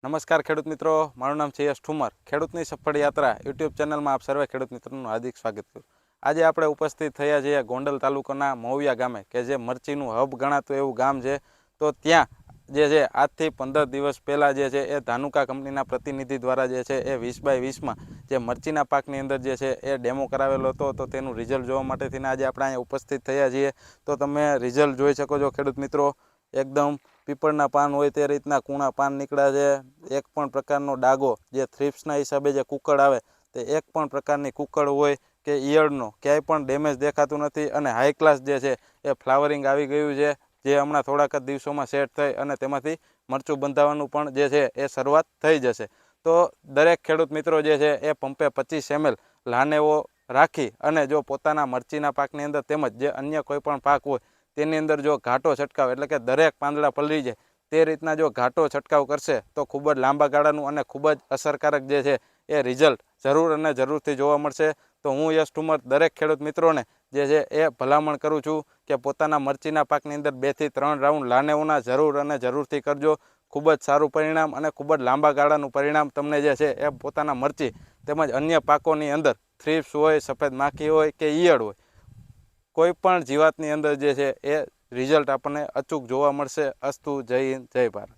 નમસ્કાર ખેડૂત મિત્રો, મારું નામ છે યશ ઠુમર. ખેડૂતની સફળ યાત્રા યુટ્યુબ ચેનલમાં આપ સર્વે ખેડૂત મિત્રોનું હાર્દિક સ્વાગત કરું. આજે આપણે ઉપસ્થિત થયા છીએ ગોંડલ તાલુકાના મહુયા ગામે, કે જે મરચીનું હબ ગણાતું એવું ગામ છે. તો ત્યાં જે છે આજથી 15 દિવસ પહેલાં જે છે એ ધાનુકા કંપનીના પ્રતિનિધિ દ્વારા જે છે એ 20x20માં જે મરચીના પાકની અંદર જે છે એ ડેમો કરાવેલો હતો. તો તેનું રિઝલ્ટ જોવા માટેથી આજે આપણે અહીંયા ઉપસ્થિત થયા છીએ. તો તમે રિઝલ્ટ જોઈ શકો છો ખેડૂત મિત્રો. એકદમ પીપળના પાન હોય તે રીતના કૂણા પાન નીકળ્યા છે. એક પણ પ્રકારનો ડાઘો, જે થ્રિપ્સના હિસાબે જે કુકળ આવે તે એક પણ પ્રકારની કુકળ હોય કે ઈયળનો ક્યાંય પણ ડેમેજ દેખાતું નથી. અને હાઈ ક્લાસ જે છે એ ફ્લાવરિંગ આવી ગયું છે, જે હમણાં થોડાક જ દિવસોમાં સેટ થઈ અને તેમાંથી મરચું બંધાવવાનું પણ જે છે એ શરૂઆત થઈ જશે. તો દરેક ખેડૂત મિત્રો જે છે એ પંપે 25 ml લાનેવો રાખી અને જો પોતાના મરચીના પાકની અંદર તેમજ જે અન્ય કોઈ પણ પાક હોય તેની અંદર જો ઘાટો છંટકાવ, એટલે કે દરેક પાંદડા પલળી જાય તે રીતના જો ઘાટો છંટકાવ કરશે તો ખૂબ જ લાંબા ગાળાનું અને ખૂબ જ અસરકારક જે છે એ રિઝલ્ટ જરૂર અને જરૂરથી જોવા મળશે. તો હું યશ ઠુમર દરેક ખેડૂત મિત્રોને જે છે એ ભલામણ કરું છું કે પોતાના મરચીના પાકની અંદર 2 થી 3 રાઉન્ડ લાનેવોના જરૂર અને જરૂરથી કરજો. ખૂબ જ સારું પરિણામ અને ખૂબ જ લાંબા ગાળાનું પરિણામ તમને જે છે એ પોતાના મરચી તેમજ અન્ય પાકોની અંદર થ્રિપ્સ હોય, સફેદ માખી હોય કે ઈયળ હોય, કોઈ પણ જીવાતની અંદર જે છે એ રિઝલ્ટ આપણને અચૂક જોવા મળશે. અસ્તુ. જય હિન્દ, જય ભારત.